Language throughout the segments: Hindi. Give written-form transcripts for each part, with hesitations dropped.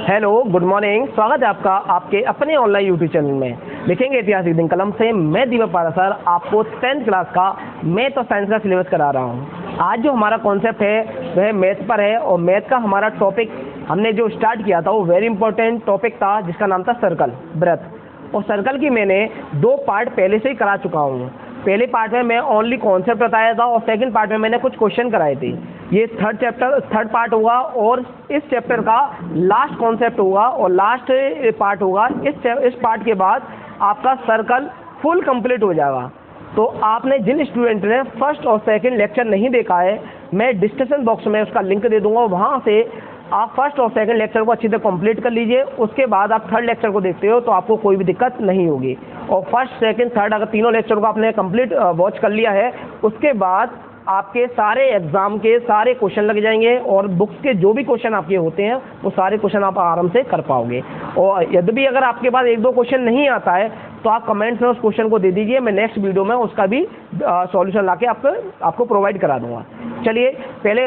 Hello, good morning. स्वागत है आपका आपके अपने ऑनलाइन यूट्यूब चैनल में। लिखेंगे ऐतिहासिक दिन कलम से। मैं दीपक पारा सर आपको 10th क्लास का मैथ और साइंस का सिलेबस करा रहा हूँ। आज जो हमारा कॉन्सेप्ट है वह मैथ पर है और मैथ का हमारा टॉपिक हमने जो स्टार्ट किया था वो वेरी इंपॉर्टेंट टॉपिक था जिसका नाम था सर्कल, वृत्त। और सर्कल की मैंने 2 पार्ट पहले से ही करा चुका हूँ। पहले पार्ट में मैं ओनली कॉन्सेप्ट बताया था और सेकंड पार्ट में मैंने कुछ क्वेश्चन कराए थे। ये थर्ड पार्ट होगा और इस चैप्टर का लास्ट कॉन्सेप्ट होगा और लास्ट पार्ट होगा। इस पार्ट के बाद आपका सर्कल फुल कंप्लीट हो जाएगा। तो आपने जिन स्टूडेंट ने फर्स्ट और सेकंड लेक्चर नहीं देखा है, मैं डिस्क्रिप्शन बॉक्स में उसका लिंक दे दूंगा। वहाँ से आप फर्स्ट और सेकंड लेक्चर को अच्छी तरह कंप्लीट कर लीजिए। उसके बाद आप थर्ड लेक्चर को देखते हो तो आपको कोई भी दिक्कत नहीं होगी। और फर्स्ट सेकंड थर्ड अगर तीनों लेक्चर को आपने कंप्लीट वॉच कर लिया है, उसके बाद आपके सारे एग्जाम के सारे क्वेश्चन लग जाएंगे और बुक्स के जो भी क्वेश्चन आपके होते हैं वो सारे क्वेश्चन आप आराम से कर पाओगे। और यदि भी अगर आपके पास 1-2 क्वेश्चन नहीं आता है तो आप कमेंट्स में उस क्वेश्चन को दे दीजिए। मैं नेक्स्ट वीडियो में उसका भी सॉल्यूशन लाके आपको प्रोवाइड करा दूंगा। चलिए,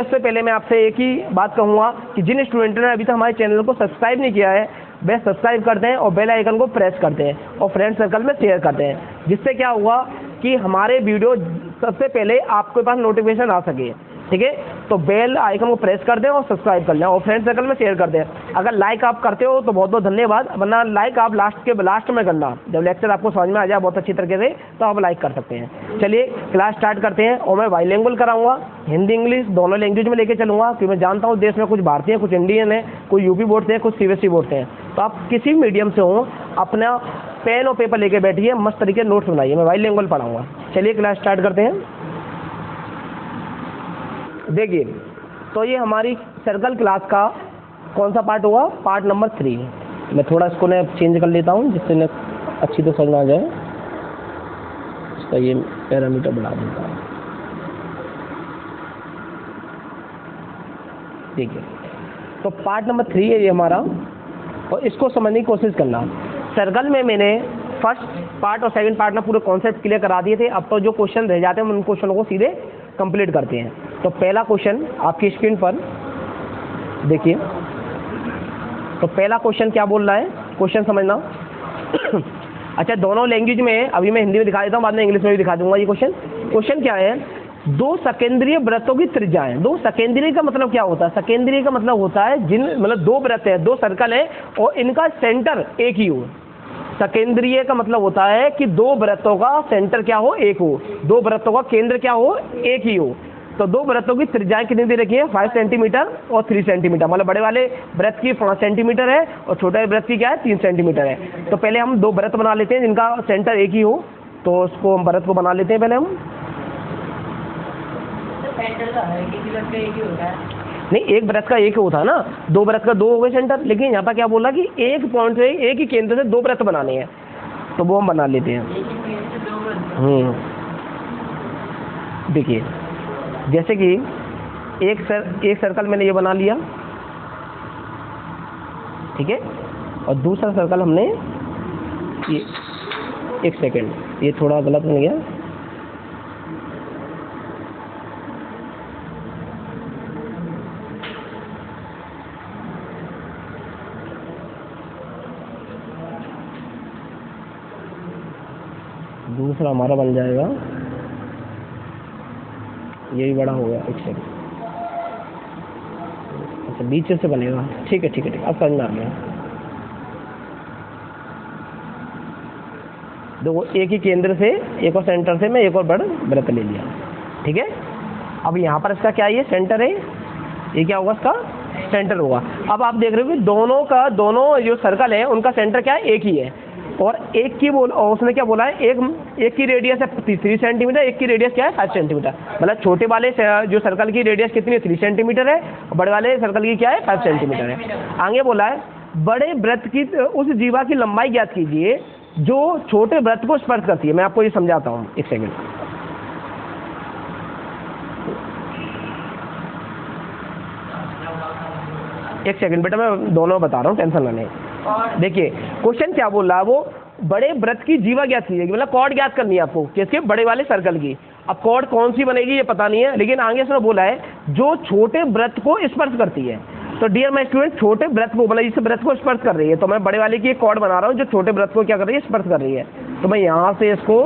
उससे पहले मैं आपसे एक ही बात कहूँगा कि जिन स्टूडेंट ने अभी तक हमारे चैनल को सब्सक्राइब नहीं किया है वह सब्सक्राइब करते हैं और बेल आइकन को प्रेस करते हैं और फ्रेंड सर्कल में शेयर करते हैं, जिससे क्या होगा कि हमारे वीडियो सबसे पहले आपके पास नोटिफिकेशन आ सके। ठीक है, तो बेल आइकन को प्रेस कर दें और सब्सक्राइब कर लें और फ्रेंड सर्कल में शेयर कर दें। अगर लाइक आप करते हो तो बहुत बहुत धन्यवाद, वरना लाइक आप लास्ट में करना। जब लेक्चर आपको समझ में आ जाए बहुत अच्छी तरीके से तो आप लाइक कर सकते हैं। चलिए क्लास स्टार्ट करते हैं। और मैं बाइलिंगुअल कराऊंगा, हिंदी इंग्लिश दोनों लैंग्वेज में लेके चलूँगा, क्योंकि मैं जानता हूँ देश में कुछ भारतीय कुछ इंडियन है, कोई यूपी बोर्ड से है, कुछ सीबीएसई बोर्ड से हैं। तो आप किसी मीडियम से हो अपना पेन और पेपर लेके बैठिए, मस्त तरीके नोट्स बनाइए। मैं बाइलिंगुअल पढ़ाऊँगा। चलिए क्लास स्टार्ट करते हैं। देखिए, तो ये हमारी सर्कल क्लास का कौन सा पार्ट होगा? Part number 3। मैं थोड़ा इसको ना चेंज कर लेता हूँ जिससे ना अच्छी तो समझ में आ जाए। इसका ये पैरामीटर बढ़ा देता हूँ। देखिए, तो पार्ट नंबर 3 है ये हमारा और इसको समझने की कोशिश करना। सर्कल में मैंने फर्स्ट पार्ट और सेकंड पार्ट में पूरे कॉन्सेप्ट क्लियर करा दिए थे। अब तो जो क्वेश्चन रह जाते हैं उन क्वेश्चनों को सीधे कंप्लीट करते हैं। तो पहला क्वेश्चन आपकी स्क्रीन पर देखिए। तो पहला क्वेश्चन क्या बोल रहा है, क्वेश्चन समझना। अच्छा, दोनों लैंग्वेज में अभी मैं हिंदी में दिखा देता हूँ, बाद में इंग्लिश में भी दिखा दूंगा। ये क्वेश्चन क्या है? 2 सकेंद्रीय वृत्तों की त्रिज्याएं। 2 सकेंद्रीय का मतलब क्या होता है? सकेंद्रीय का मतलब होता है मतलब 2 वृत्त है, 2 सर्कल है और इनका सेंटर एक ही हो। सकेंद्रीय का मतलब होता है कि 2 वृत्तों का सेंटर क्या हो? एक हो। 2 वृत्तों का केंद्र क्या हो? एक ही हो। तो 2 वृत्तों की त्रिज्याएं कितनी दे रखी है? 5 सेंटीमीटर और 3 सेंटीमीटर। मतलब बड़े वाले वृत्त की 5 सेंटीमीटर है और छोटे वृत्त की क्या है? 3 सेंटीमीटर है। तो पहले हम 2 वृत्त बना लेते हैं जिनका सेंटर एक ही हो। तो उसको हम वृत्त को बना लेते हैं पहले हम। नहीं, एक वृत्त का एक होता है ना, 2 वृत्त का 2 हो गए सेंटर। लेकिन यहाँ पर क्या बोला कि एक पॉइंट से एक ही केंद्र से 2 वृत्त बनाने हैं, तो वो हम बना लेते हैं। देखिए, जैसे कि एक सर्कल मैंने ये बना लिया, ठीक है, और दूसरा सर्कल हमने ये, एक सेकेंड, ये थोड़ा गलत हो गया। दूसरा हमारा बन जाएगा, यही बड़ा हो गया। एक सेकंड, अच्छा बीच से बनेगा। ठीक है, अब समझ में आ गया। देखो, एक ही केंद्र से, एक और सेंटर से मैं एक और बड़ा वृत्त ले लिया। ठीक है, अब यहाँ पर इसका क्या है? ये सेंटर है, ये क्या होगा? इसका सेंटर होगा। अब आप देख रहे हो कि दोनों जो सर्कल है उनका सेंटर क्या है? एक ही है। और एक की उसने क्या बोला है? एक की रेडियस है 3 सेंटीमीटर, एक की रेडियस क्या है? 5 सेंटीमीटर। मतलब छोटे वाले जो सर्कल की रेडियस कितनी है? 3 सेंटीमीटर है और बड़े वाले सर्कल की क्या है? 5 सेंटीमीटर है। आगे बोला है बड़े वृत्त की उस जीवा की लंबाई ज्ञात कीजिए जो छोटे वृत्त को स्पर्श करती है। मैं आपको ये समझाता हूँ, एक सेकेंड। एक सेकंड बेटा, मैं दोनों बता रहा हूँ, टेंशन ना लें। देखिए, क्वेश्चन क्या बोल रहा है? वो बड़े वृत्त की जीवा ज्ञात कीजिएगी, मतलब कॉर्ड ज्ञात करनी है आपको किसके? बड़े वाले सर्कल की। अब कॉर्ड कौन सी बनेगी ये पता नहीं है, लेकिन आगे इसमें बोला है जो छोटे वृत्त को स्पर्श करती है। तो डियर माय स्टूडेंट, छोटे वृत्त को मतलब इस वृत्त को स्पर्श कर रही है, तो मैं बड़े वाले की एक कॉर्ड बना रहा हूँ जो छोटे वृत्त को क्या कर रही है, स्पर्श कर रही है। तो मैं यहाँ से इसको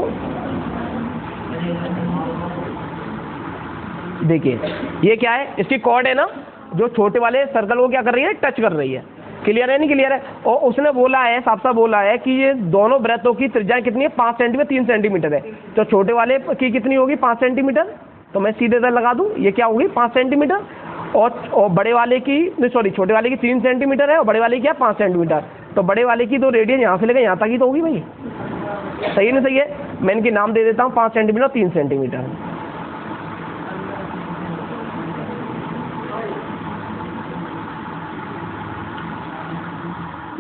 देखिए, ये क्या है, इसकी कॉर्ड है ना, जो छोटे वाले सर्कल को क्या कर रही है, टच कर रही है। क्लियर है नहीं क्लियर है? और उसने बोला है, साफ साफ बोला है कि ये दोनों वृत्तों की त्रिज्या कितनी है, 5 सेंटीमीटर 3 सेंटीमीटर है। तो छोटे वाले की कितनी होगी, 5 सेंटीमीटर। तो मैं सीधे इधर लगा दूं, ये क्या होगी, 5 सेंटीमीटर। और बड़े वाले की सॉरी छोटे वाले की 3 सेंटीमीटर है और बड़े वाले की क्या 5 सेंटीमीटर। तो बड़े वाले की तो रेडियस यहाँ से लेकर यहाँ तक ही तो होगी भाई। सही नहीं सही है? मैं इनके नाम दे देता हूँ, 5 सेंटीमीटर 3 सेंटीमीटर।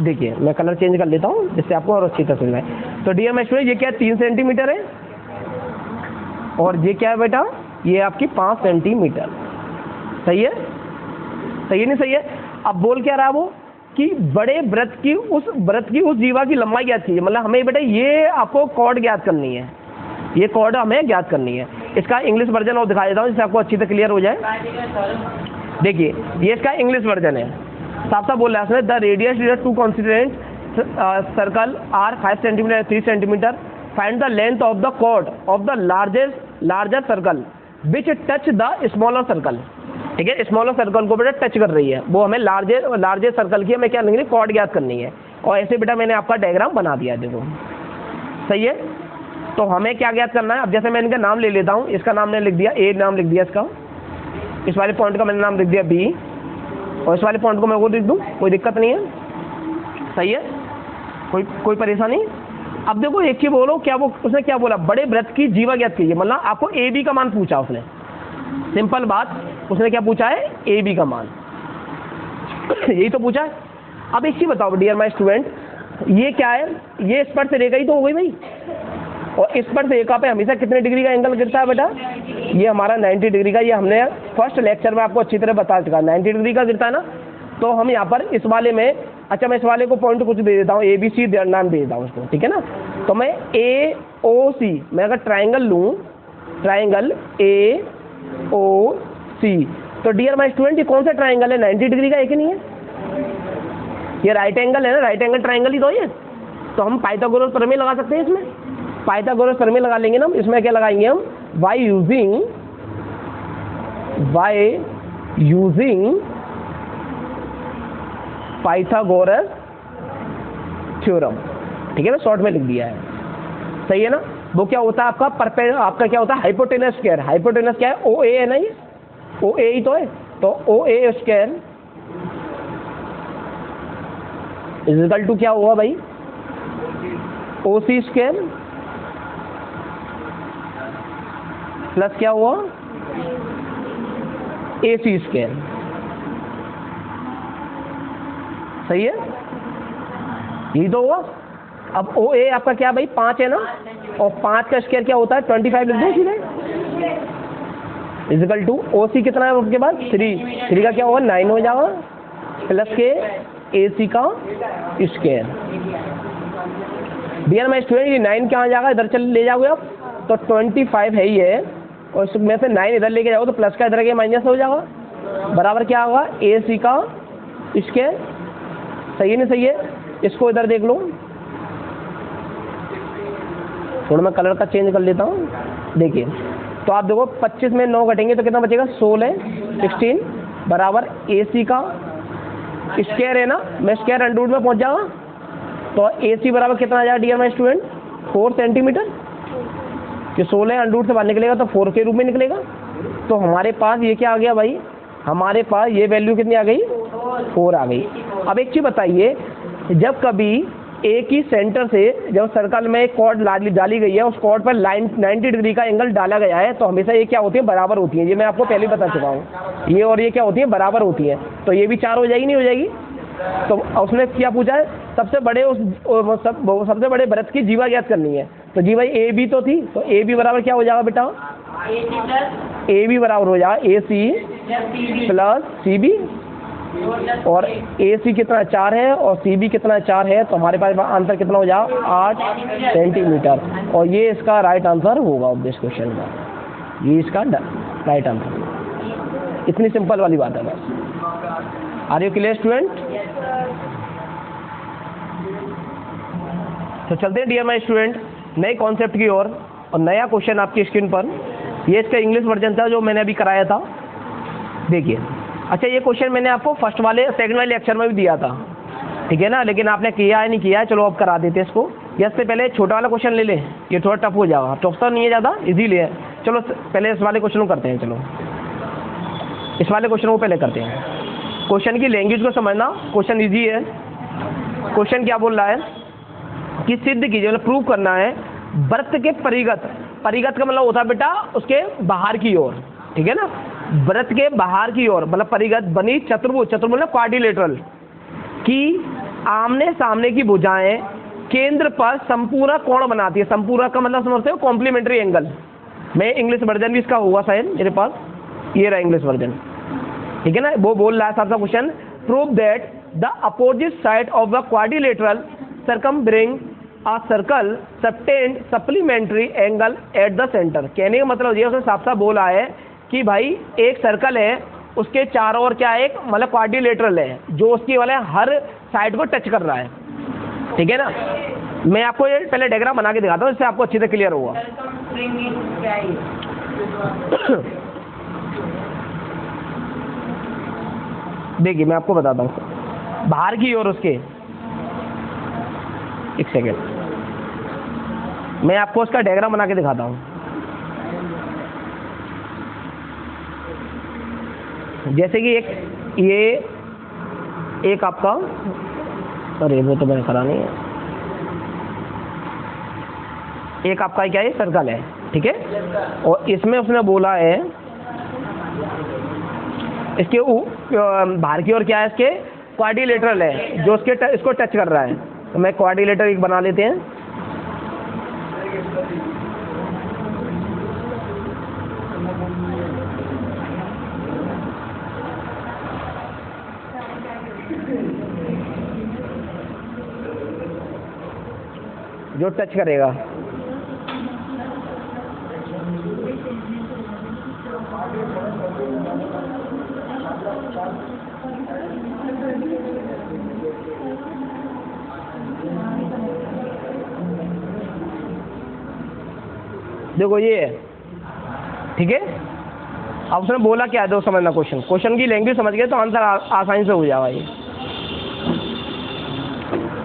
देखिए मैं कलर चेंज कर लेता हूँ जिससे आपको और अच्छी तरह समझ आए। तो डियर माय स्टूडेंट, ये क्या है, 3 सेंटीमीटर है और ये क्या है बेटा, ये आपकी 5 सेंटीमीटर। सही है? सही है नहीं सही है? अब बोल क्या रहा वो कि बड़े वृत्त की उस जीवा की लंबाई ज्ञात कीजिए। मतलब हमें बेटा ये आपको कॉर्ड ज्ञात करनी है, ये कॉर्ड हमें ज्ञात करनी है। इसका इंग्लिश वर्जन और दिखा देता हूँ जिससे आपको अच्छी तरह क्लियर हो जाए। देखिए ये इसका इंग्लिश वर्जन है, साफ साफ बोल रहा है उसने, the radius two constituent circle are 5 centimetre 3 centimetre. Find the length of the chord of the larger circle which touch the smaller circle. ठीक है, स्मॉलर सर्कल को बेटा टच कर रही है, वो हमें लार्जर सर्कल की हमें क्या लेंगे, कॉर्ड ज्ञात करनी है। और ऐसे बेटा मैंने आपका डायग्राम बना दिया, देखो सही है। तो हमें क्या ज्ञात करना है, अब जैसे मैं इनका नाम ले लेता हूँ, इसका नाम मैंने लिख दिया ए, नाम लिख दिया इसका, इस वाले पॉइंट का मैंने नाम लिख दिया बी, और इस वाले पॉइंट को मैं वो लिख दूँ, कोई दिक्कत नहीं है। सही है, कोई परेशानी। अब देखो एक चीज बोलो, क्या वो उसने क्या बोला, बड़े वृत्त की जीवा ज्ञात कीजिए। मतलब आपको ए बी का मान पूछा उसने, सिंपल बात, उसने क्या पूछा है, ए बी का मान, यही तो पूछा है। अब एक चीज बताओ डियर माय स्टूडेंट, ये क्या है, ये स्पर्श रेखा ही तो हो गई भाई। और स्पर्श रेखा पे हमेशा कितने डिग्री का एंगल गिरता है बेटा, ये हमारा 90 डिग्री का, ये हमने फर्स्ट लेक्चर में आपको अच्छी तरह बता चुका, 90 डिग्री का गिरता है ना। तो हम यहाँ पर इस वाले में, अच्छा मैं इस वाले को पॉइंट कुछ दे देता हूँ, ए बी सी नाम दे देता हूँ उसको, ठीक है ना। तो मैं ए ओ सी, मैं अगर ट्राइंगल लूँ, ट्राइंगल ए ओ सी, तो डियर माय स्टूडेंट ये कौन सा ट्राइंगल है, 90 डिग्री का, एक ही नहीं है, ये राइट एंगल है ना, राइट एंगल ट्राइंगल ही तो ये। तो हम पाइथागोरस प्रमेय लगा सकते हैं इसमें, पाइथागोरस प्रमेय लगा लेंगे ना। इसमें क्या लगाएंगे हम, बाय यूजिंग पाइथागोरस थ्योरम। ठीक है ना, शॉर्ट में लिख दिया है, सही है ना। वो क्या होता है आपका आपका क्या होता है, हाइपोटेनस स्क्वायर। हाइपोटेनस क्या है, ओ ए है ना, ये ओ ए ही तो है। तो ओ ए स्क्वायर इज इक्वल टू क्या हुआ भाई, ओ सी स्क्वायर प्लस क्या हुआ, ए सी स्क्वायर। सही है, यही तो हुआ। अब ओ ए आपका क्या भाई, 5 है ना, और 5 का स्क्वायर क्या होता है, 25 लिख दो सीधे, इजिकल टू ओ सी कितना है उसके बाद 3 का क्या होगा 9 हो जाएगा, प्लस के ए सी का स्क्वायर। डियर माय स्टूडेंट, ये 9 कहाँ जाएगा, इधर चल ले जाओगे आप, तो 25 है ही है, और इसमें से 9 इधर लेके जाओगे तो प्लस का इधर के माइनस हो जाएगा, बराबर क्या होगा, ए सी का स्क्वायर। सही है नहीं सही है? इसको इधर देख लो, थोड़ा मैं कलर का चेंज कर लेता हूँ। देखिए तो आप देखो 25 में 9 घटेंगे तो कितना बचेगा, 16 बराबर ए सी का स्क्वायर है ना, मैं स्क्वायर अंडर में पहुँच जाऊँगा, तो ए सी बराबर कितना आ जाएगा डियर माय स्टूडेंट, 4 सेंटीमीटर। कि 16 अंडर से बाहर निकलेगा तो 4 के रूप में निकलेगा। तो हमारे पास ये क्या आ गया भाई, हमारे पास ये वैल्यू कितनी आ गई, 4 आ गई। अब एक चीज़ बताइए, जब कभी ए की सेंटर से जब सर्कल में एक कॉर्ड डाली गई है, उस कॉर्ड पर 90 डिग्री का एंगल डाला गया है, तो हमेशा ये क्या होती है, बराबर होती है। ये मैं आपको पहले बता चुका हूँ, ये और ये क्या होती है, बराबर होती है। तो ये भी 4 हो जाएगी, नहीं हो जाएगी। तो उसने क्या पूछा है, सबसे बड़े वृत्त की जीवा ज्ञात करनी है। तो जीवा ए बी तो थी, तो ए बी बराबर क्या हो जाएगा बेटा, ए बी बराबर हो जाएगा ए सी प्लस सी बी, और ए सी कितना 4 है और सी बी कितना 4 है, तो हमारे पास आंसर कितना हो जाएगा, 8 सेंटीमीटर। और ये इसका राइट आंसर होगा ऑफ दिस क्वेश्चन का, ये इसका राइट आंसर। इतनी सिंपल वाली बात है बस। Are you clear student? तो चलते हैं डियर माय स्टूडेंट नए कॉन्सेप्ट की ओर। और नया क्वेश्चन आपकी स्क्रीन पर, ये इसका इंग्लिश वर्जन था जो मैंने अभी कराया था। देखिए, अच्छा ये क्वेश्चन मैंने आपको सेकंड वाले लेक्चर में भी दिया था, ठीक है ना, लेकिन आपने किया है नहीं किया है, चलो अब करा देते हैं इसको। या इससे पहले छोटा वाला क्वेश्चन ले लें, ये थोड़ा टफ हो जाएगा। टफ तो नहीं है ज़्यादा, इजीली है। चलो पहले इस वाले क्वेश्चन को करते हैं। चलो इस वाले क्वेश्चन को पहले करते हैं। क्वेश्चन की लैंग्वेज को समझना, क्वेश्चन इजी है। क्वेश्चन क्या बोल रहा है कि सिद्ध कीजिए, मतलब प्रूव करना है वृत्त के परिगत। परिगत का मतलब होता है बेटा उसके बाहर की ओर, ठीक है ना। वृत्त के बाहर की ओर मतलब परिगत बनी चतुर्भुज, चतुर्भुज मतलब क्वाड्रिलेटरल की आमने सामने की भुजाएं केंद्र पर संपूर्ण कोण बनाती है। संपूर्ण का मतलब समझते हो कॉम्प्लीमेंट्री एंगल। मैं इंग्लिश वर्जन भी इसका होगा शायद मेरे पास, ये रहा इंग्लिश वर्जन, ठीक है ना। वो बोल रहा है साहब का question, prove that the opposite side of the quadrilateral circumscribing a circle subtend supplementary angle at the centre. कहने का मतलब ये उसने साफ साफ बोला है कि भाई एक सर्कल है, उसके चारों ओर क्या है, एक मतलब क्वाड्रिलेटरल है जो उसकी वाले हर साइड को टच कर रहा है, ठीक है ना। मैं आपको ये पहले डायग्राम बना के दिखाता हूँ, इससे आपको अच्छी तरह क्लियर होगा। देखिए मैं आपको बताता हूँ बाहर की ओर उसके, एक सेकेंड मैं आपको उसका डायग्राम बना के दिखाता हूँ। जैसे कि एक आपका, अरे वो तो मैंने करा नहीं है, एक आपका क्या है सर्कल है, ठीक है। और इसमें उसने बोला है इसके बाहर की ओर क्या है, इसके क्वाड्रिलेटरल है जो इसको टच कर रहा है। तो मैं क्वाड्रिलेटरल एक बना लेते हैं। जो टच करेगा, देखो ये है, ठीक है। अब उसने बोला क्या है, दो समझना क्वेश्चन की लैंग्वेज समझ गए तो आंसर आसानी से हो जाएगा। ये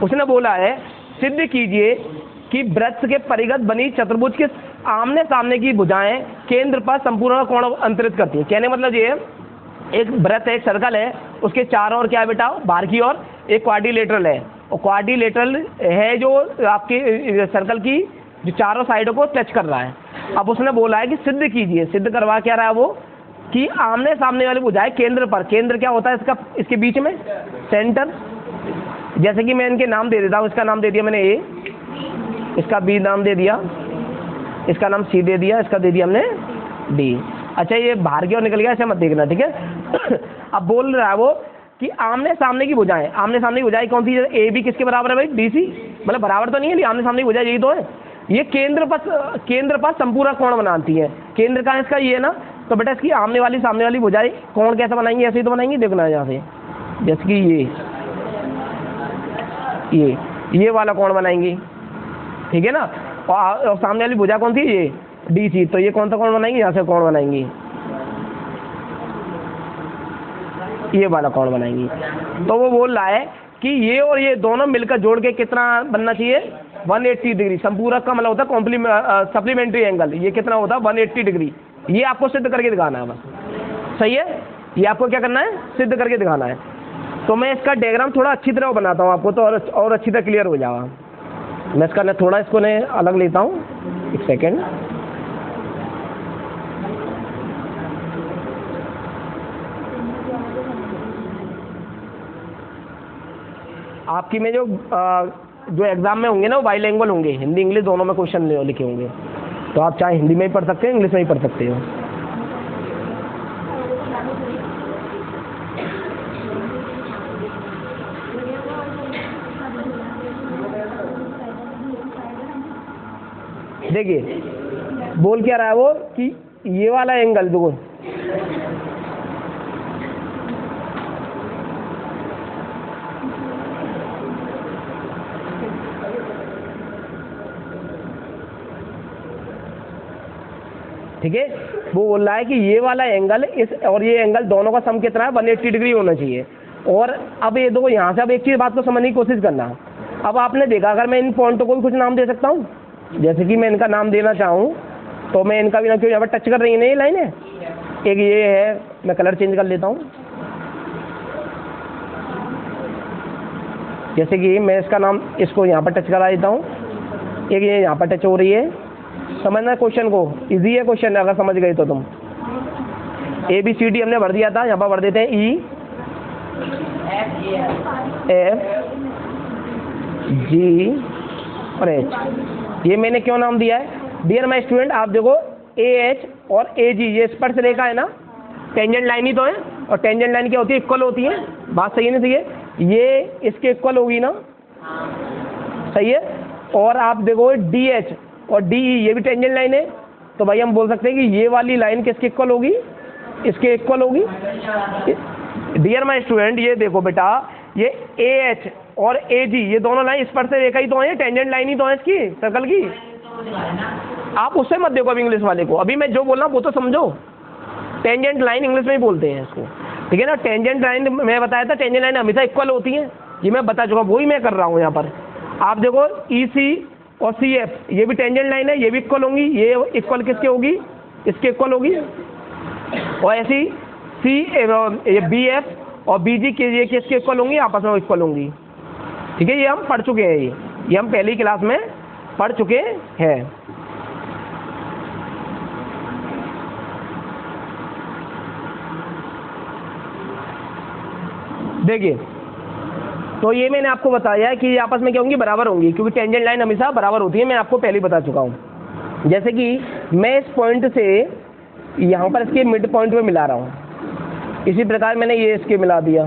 उसने बोला है सिद्ध कीजिए कि वृत्त के परिगत बनी चतुर्भुज के आमने सामने की भुजाएं केंद्र पर संपूर्ण कोण अंतरित करती हैं। कहने मतलब ये एक वृत्त है, एक सर्कल है, उसके चारों ओर क्या है बेटा, बाहर की ओर एक क्वाड्रिलेटरल है, और क्वाड्रिलेटरल है जो आपके सर्कल की जो चारों साइडों को टच कर रहा है। अब उसने बोला है कि सिद्ध कीजिए, सिद्ध करवा क्या रहा है वो कि आमने सामने वाली भुजाएं केंद्र पर, केंद्र क्या होता है इसका, इसके बीच में सेंटर। जैसे कि मैं इनके नाम दे देता हूँ, इसका नाम दे दिया मैंने ए, इसका बी नाम दे दिया, इसका नाम सी दे दिया, इसका दे दिया हमने डी। अच्छा ये बाहर की ओर निकल गया, ऐसे मत देखना, ठीक है। अब बोल रहा है वो कि आमने सामने की भुजाएं, आमने सामने की भुजाएं कौन सी है, ए बी किसके बराबर है भाई, डी सी, मतलब बराबर तो नहीं है, आमने सामने की भुजाएं यही तो है। ये केंद्र पर संपूर्ण कोण बनाती है। केंद्र का इसका ये है ना, तो बेटा इसकी आमने वाली सामने वाली भुजाएं कोण कैसे बनाएंगे, ऐसे ही तो बनाएंगे। देखना है यहाँ से, जैसे कि ये वाला कोण बनाएंगे, ठीक है ना। और सामने वाली भुजा कौन सी, ये डी सी, तो ये कौन सा कोण बनाएंगे, यहाँ से कोण बनाएंगे, ये वाला कोण बनाएंगे। तो वो बोल रहा है कि ये और ये दोनों मिलकर जोड़ के कितना बनना चाहिए, 180 डिग्री। संपूरक का मतलब होता है सप्लीमेंट्री एंगल, ये कितना होता है 180 डिग्री। ये आपको सिद्ध करके दिखाना है बस, सही है। ये आपको क्या करना है, सिद्ध करके दिखाना है। तो मैं इसका डायग्राम थोड़ा अच्छी तरह बनाता हूँ आपको, तो और अच्छी तरह क्लियर हो जाएगा। मैं इसका थोड़ा इसको अलग लेता हूँ, एक सेकेंड। आपकी में जो एग्जाम में होंगे ना वो बाइलिंगुअल होंगे, हिंदी इंग्लिश दोनों में क्वेश्चन लिखे होंगे, तो आप चाहे हिंदी में ही पढ़ सकते हो, इंग्लिश में ही पढ़ सकते हो। देखिए बोल क्या रहा है वो कि ये वाला एंगल देखो, ठीक है। वो बोल रहा है कि ये वाला एंगल इस और ये एंगल दोनों का सम कितना है, 180 डिग्री होना चाहिए। और अब ये दो यहाँ से अब एक चीज़ बात को समझने की कोशिश करना। अब आपने देखा अगर मैं इन पॉइंटों को भी कुछ नाम दे सकता हूँ, जैसे कि मैं इनका नाम देना चाहूँ तो मैं इनका भी ना, क्यों यहाँ पर टच कर रही है ना ये लाइन है, एक ये है, मैं कलर चेंज कर लेता हूँ, जैसे कि मैं इसका नाम इसको यहाँ पर टच करा देता हूँ, एक ये यहाँ पर टच हो रही है। समझना क्वेश्चन को, इजी है क्वेश्चन अगर समझ गए तो तुम। ABCD हमने भर दिया था, यहाँ पर भर देते हैं E F G और H। ये मैंने क्यों नाम दिया है? डियर माय स्टूडेंट, आप देखो AH और AG ये स्पर्श रेखा है ना, टेंजेंट लाइन ही तो है, और टेंजेंट लाइन क्या होती है? इक्वल होती है। बात सही है नहीं? सही है, ये इसके इक्वल होगी ना, सही है। और आप देखो DH और DE ये भी टेंजेंट लाइन है, तो भाई हम बोल सकते हैं कि ये वाली लाइन किसके इक्वल होगी? इसके इक्वल होगी। डियर माय स्टूडेंट, ये देखो बेटा, ये AH और AG ये दोनों लाइन स्पर्श रेखा ही तो है, टेंजेंट लाइन ही तो है इसकी सर्कल की। आप उससे मत देखो अब इंग्लिश वाले को, अभी मैं जो बोल रहा हूँ वो तो समझो। टेंजेंट लाइन इंग्लिश में ही बोलते हैं इसको, ठीक है ना। टेंजेंट लाइन मैं बताया था, टेंजेंट लाइन हमेशा इक्वल होती है, ये मैं बता चुका, वही मैं कर रहा हूँ यहाँ पर। आप देखो EC और CF ये भी टेंजेंट लाइन है, ये भी इक्वल होंगी, ये इक्वल किसके होगी? इसके इक्वल होगी। और ऐसी BF और BG के ये किसके इक्वल होंगी? आपस में इक्वल होंगी, ठीक है। ये हम पढ़ चुके हैं, ये हम पहली क्लास में पढ़ चुके हैं। देखिए, तो ये मैंने आपको बताया है कि आपस में क्या होंगी? बराबर होंगी, क्योंकि टेंजेंट लाइन हमेशा बराबर होती है, मैं आपको पहले ही बता चुका हूँ। जैसे कि मैं इस पॉइंट से यहाँ पर इसके मिड पॉइंट पे मिला रहा हूँ, इसी प्रकार मैंने ये इसके मिला दिया,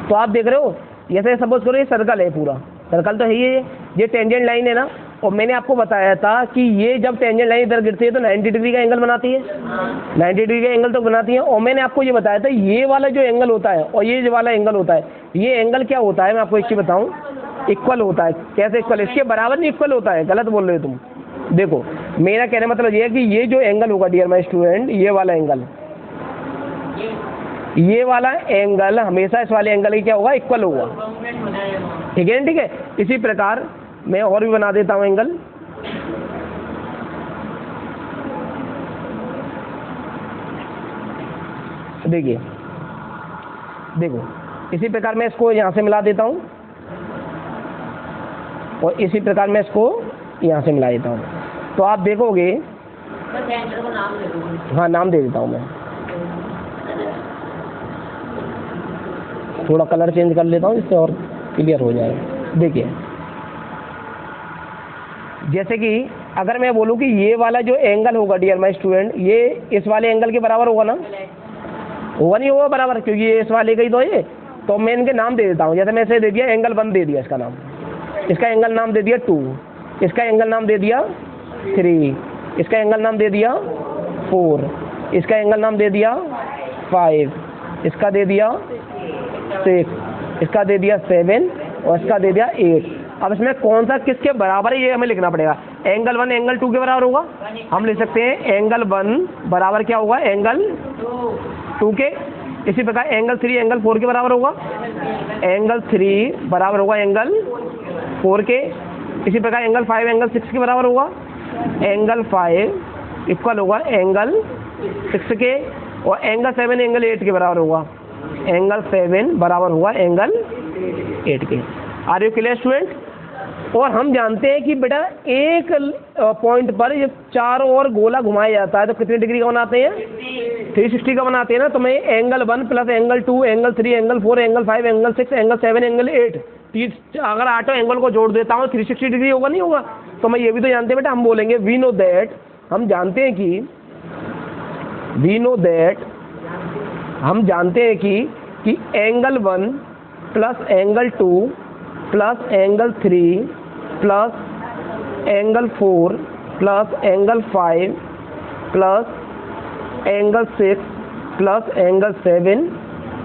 तो आप देख रहे हो, जैसे सपोज करो ये सर्कल है, पूरा सर्कल तो है ये टेंजेंट लाइन है ना। और मैंने आपको बताया था कि ये जब टेंजेंट लाइन इधर गिरती है तो 90 डिग्री का एंगल बनाती है, 90 डिग्री का एंगल तो बनाती है। और मैंने आपको ये बताया था ये वाला जो एंगल होता है और ये जो वाला एंगल होता है, ये एंगल क्या होता है? मैं आपको एक चीज़ बताऊँ, इक्वल होता है। कैसे इक्वल? इसके बराबर नहीं इक्वल होता है, गलत बोल रहे हो तुम। देखो मेरा कहने मतलब ये है कि ये जो एंगल होगा डियर माय स्टूडेंट, ये वाला एंगल हमेशा इस वाले एंगल की क्या होगा? इक्वल होगा, ठीक है। ठीक है, इसी प्रकार मैं और भी बना देता हूँ एंगल। देखिए, देखो इसी प्रकार मैं इसको यहाँ से मिला देता हूँ और इसी प्रकार मैं इसको यहाँ से मिला देता हूँ, तो आप देखोगे। हाँ, नाम दे देता हूँ मैं, थोड़ा कलर चेंज कर लेता हूँ इससे और क्लियर हो जाए। देखिए, जैसे कि अगर मैं बोलूँ कि ये वाला जो एंगल होगा डियर माय स्टूडेंट, ये इस वाले एंगल के बराबर होगा ना? होगा नहीं होगा बराबर, क्योंकि ये इस वाले का ही तो है। तो मैं इनके नाम दे देता हूँ, जैसे मैं इसे दे दिया एंगल 1 दे दिया, इसका नाम, इसका एंगल नाम दे दिया 2, इसका एंगल नाम दे दिया 3, इसका एंगल नाम दे दिया 4, इसका एंगल नाम दे दिया 5, इसका दे दिया 6, इसका दे दिया 7 और इसका दे दिया 8। अब इसमें कौन सा किसके बराबर है ये हमें लिखना पड़ेगा। एंगल 1 एंगल 2 के बराबर होगा, हम लिख सकते हैं एंगल 1 बराबर क्या होगा? एंगल 2 के। इसी प्रकार एंगल 3 एंगल 4 के बराबर होगा, एंगल 3 बराबर होगा एंगल 4 के। इसी प्रकार एंगल 5 एंगल 6 के बराबर होगा, एंगल 5 इक्वल होगा एंगल 6 के। और एंगल 7 एंगल 8 के बराबर होगा, एंगल 7 बराबर होगा एंगल 8 के। Are you clear student? और हम जानते हैं कि बेटा एक पॉइंट पर जब चारों ओर गोला घुमाया जाता है तो कितने डिग्री का बनाते हैं? 360 का बनाते हैं ना। तो मैं angle 1 plus angle 2 angle 3 angle 4 angle 5 angle 6 angle 7 angle 8 अगर 8 एंगल को जोड़ देता हूँ 360 डिग्री होगा नहीं होगा? तो मैं ये भी तो जानते हैं बेटा, हम बोलेंगे वी नो दैट, हम जानते हैं कि हम जानते हैं कि angle 1 plus angle 2 plus angle 3 plus angle 4 plus angle 5 plus angle 6 plus angle 7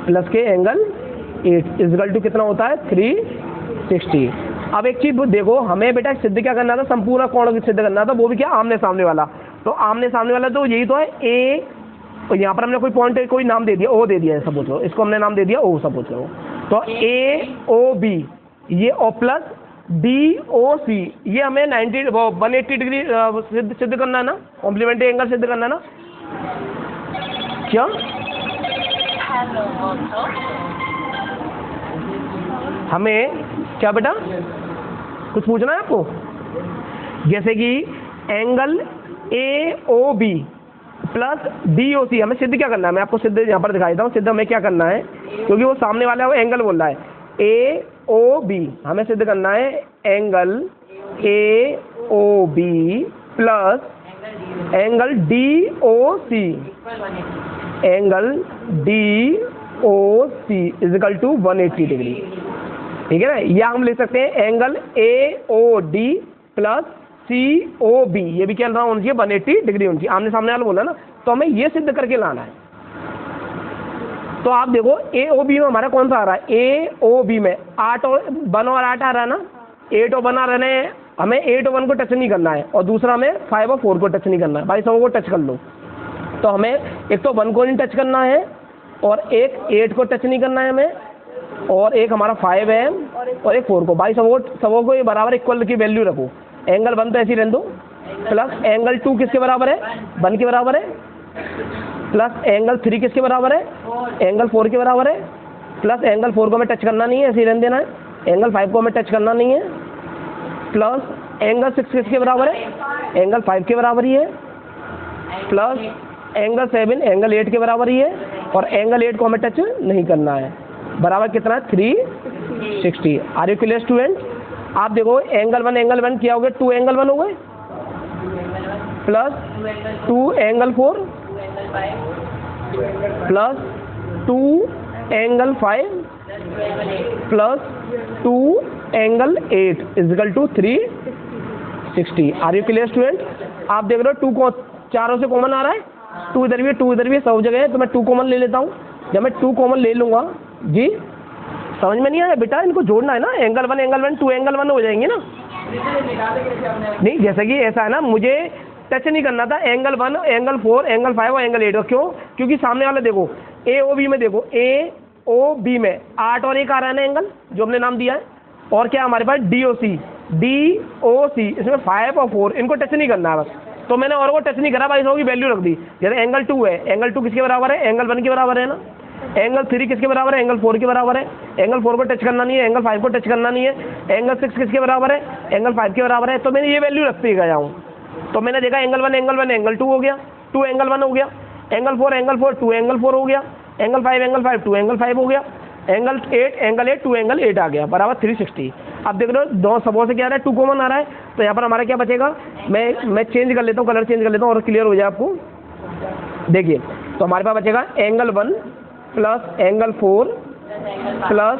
plus के एंगल 8 इक्वल टू कितना होता है? 360। अब एक चीज़ देखो, हमें बेटा सिद्ध क्या करना था? संपूर्ण कोण सिद्ध करना था, वो भी क्या? आमने सामने वाला। तो आमने सामने वाला तो यही तो है ए, तो यहाँ पर हमने कोई पॉइंट कोई नाम दे दिया, ओ दे दिया है सपोज लो, इसको हमने नाम दे दिया ओ सपोज लो। तो ए ओ बी ये ओ प्लस डी ओ सी, ये हमें 180 डिग्री सिद्ध करना है ना, कॉम्प्लीमेंट्री एंगल सिद्ध करना है ना। क्या हमें क्या बेटा कुछ पूछना है आपको? जैसे कि angle A O B plus D O C हमें सिद्ध क्या करना है, मैं आपको सिद्ध यहाँ पर दिखाई देता हूँ। सिद्ध हमें क्या करना है, क्योंकि वो सामने वाला वो एंगल बोल रहा है ए ओ बी, हमें सिद्ध करना है angle A O B plus angle D O C, angle D O C is equal to 180 degree. ठीक है ना, या हम ले सकते हैं angle A O D plus C O B, ये भी क्या होना चाहिए 180 डिग्री होनी चाहिए, आमने सामने वाला बोला ना, तो हमें ये सिद्ध करके लाना है। तो आप देखो ए ओ बी में हमारा कौन सा आ रहा है, ए ओ बी में 8 और 1 और 8 आ रहा है ना, 8 और 1 आ रहे हैं, हमें 8 और 1 को टच नहीं करना है, और दूसरा हमें 5 और 4 को टच नहीं करना है। भाई सब को टच कर लो, तो हमें एक तो 1 को नहीं टच करना है, और एक 8 को टच नहीं करना है हमें, और एक हमारा 5 है और एक 4 को। भाई सबों को ये बराबर इक्वल की वैल्यू रखो। एंगल 1 तो ऐसे ही रहने दो, प्लस एंगल 2 किसके बराबर है, 1 के बराबर है, प्लस एंगल 3 किसके बराबर है, एंगल 4 के बराबर है, प्लस एंगल 4 को हमें टच करना नहीं है, ऐसे ही रहने देना है, एंगल 5 को हमें टच करना नहीं है, प्लस एंगल 6 किसके बराबर है, एंगल 5 के बराबर ही है, प्लस एंगल 7 एंगल 8 के बराबर ही है, और एंगल 8 को हमें टच नहीं करना है। बराबर कितना है 360। Are you clear student? आप देखो एंगल 1 क्या हो गया, 2 एंगल 1 हो गए, plus 2 angle 4 plus 2 angle 5 plus 2 angle 8 is equal to 360। Are you clear student? आप देख रहे हो 2 को चारों से कॉमन आ रहा है, 2 इधर भी है 2 इधर भी है, सब जगह है, तो मैं 2 कॉमन ले लेता हूँ। जब मैं 2 कॉमन ले लूँगा जी, समझ में नहीं आया बेटा, इनको जोड़ना है ना, एंगल 1 2 एंगल 1 हो जाएंगे ना। नहीं जैसे कि ऐसा है ना, मुझे टच नहीं करना था एंगल 1 एंगल 4 एंगल 5 और एंगल 8, क्यों? क्योंकि सामने वाला देखो ए ओ बी में, देखो ए ओ बी में 8 और 1 आ रहा है ना एंगल, जो हमने नाम दिया है, और क्या हमारे पास डी ओ सी, इसमें 5 और 4 इनको टच नहीं करना है बस, तो मैंने और को टच नहीं करा भाई, इसकी वैल्यू रख दी। जैसे एंगल 2 है, एंगल 2 किसके बराबर है, एंगल 1 के बराबर है ना, एंगल 3 किसके बराबर है, एंगल 4 के बराबर है, एंगल 4 को टच करना नहीं है, एंगल 5 को टच करना नहीं है, एंगल 6 किसके बराबर है, एंगल 5 के बराबर है, तो मैंने ये वैल्यू रखते गया हूँ। तो मैंने देखा एंगल 1 एंगल 2 हो गया, 2 एंगल 1 हो गया, एंगल 4 2 एंगल 4 हो गया, एंगल 5 2 एंगल 5 हो गया, एंगल 8 2 एंगल 8 आ गया, बराबर 360। अब देख रहे हो दो सबों से क्या आ रहा है, 2 कॉमन आ रहा है, तो यहाँ पर हमारा क्या बचेगा, मैं चेंज कर लेता हूँ, कलर चेंज कर लेता हूँ और क्लियर हो जाए आपको। देखिए तो हमारे पास बचेगा angle 1 plus angle 4 plus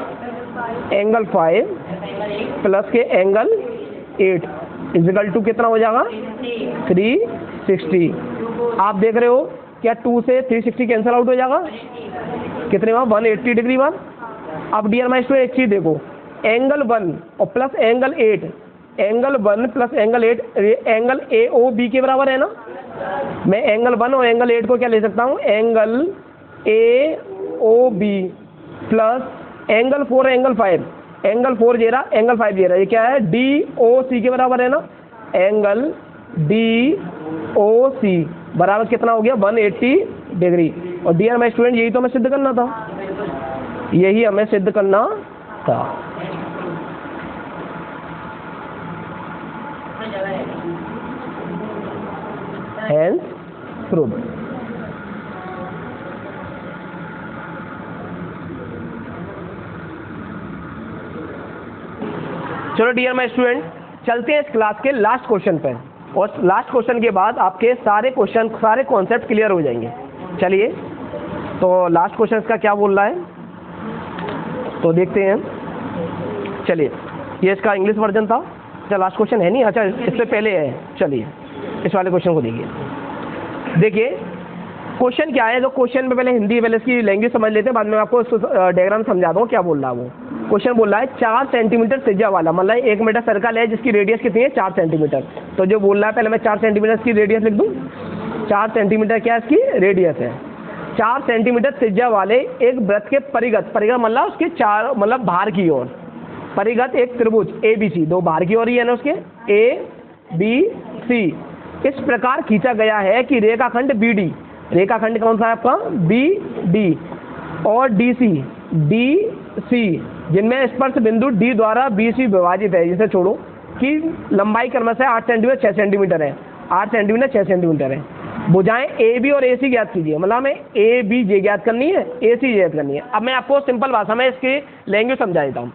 angle 5 plus के एंगल 8 इजिकल टू कितना हो जाएगा 360। आप देख रहे हो क्या 2 से 360 कैंसिल आउट हो जाएगा, कितने बाद 180 डिग्री बाद। अब डियर माय स्टूडेंट एक चीज़ देखो, एंगल 1 और plus angle 8, angle 1 plus angle 8 angle A O B के बराबर है ना। मैं एंगल 1 और एंगल 8 को क्या ले सकता हूँ, angle A O B plus angle 4 angle 5, angle 4 जे रहा एंगल 5 जे रहा, ये क्या है डी ओ सी के बराबर है ना, एंगल डी ओ सी बराबर कितना हो गया 180 डिग्री। और डियर माय स्टूडेंट यही तो हमें सिद्ध करना था, यही हमें सिद्ध करना था। Hence proved। चलो डियर माय स्टूडेंट चलते हैं इस क्लास के लास्ट क्वेश्चन पे, और लास्ट क्वेश्चन के बाद आपके सारे क्वेश्चन सारे कॉन्सेप्ट क्लियर हो जाएंगे। चलिए तो लास्ट क्वेश्चन का क्या बोल रहा है तो देखते हैं। चलिए ये इसका इंग्लिश वर्जन था। अच्छा लास्ट क्वेश्चन है नहीं, अच्छा इससे पहले है, चलिए इस वाले क्वेश्चन को देखिए। देखिए क्वेश्चन क्या है, तो क्वेश्चन में पहले हिंदी पहले इसकी लैंग्वेज समझ लेते हैं, बाद में आपको डायग्राम समझा दूँ क्या बोल रहा है वो। क्वेश्चन बोल रहा है 4 सेंटीमीटर त्रिज्या वाला, मतलब 1 मीटर सर्कल है जिसकी रेडियस कितनी है 4 सेंटीमीटर। तो जो बोल रहा है पहले मैं 4 सेंटीमीटर की रेडियस लिख दूं। 4 सेंटीमीटर क्या इसकी रेडियस है। 4 सेंटीमीटर त्रिज्या वाले एक वृत्त के परिगत, परिगत मतलब उसके चार मतलब बाहर की ओर, परिगत एक त्रिभुज ABC, 2 बाहर की ओर ही है ना उसके, ABC इस प्रकार खींचा गया है कि रेखाखंड BD, रेखाखंड कौन सा है आपका BD और DC जिनमें स्पर्श बिंदु D द्वारा BC विभाजित है, जिसे छोड़ो, कि लंबाई क्रमशः 8 सेंटीमीटर 6 सेंटीमीटर है, 8 सेंटीमीटर 6 सेंटीमीटर है। भुजाएं AB और AC ज्ञात कीजिए, मतलब हमें ABJ ज्ञात करनी है, AC ज्ञात करनी है। अब मैं आपको सिंपल भाषा में इसकी लैंग्वेज समझा देता हूँ।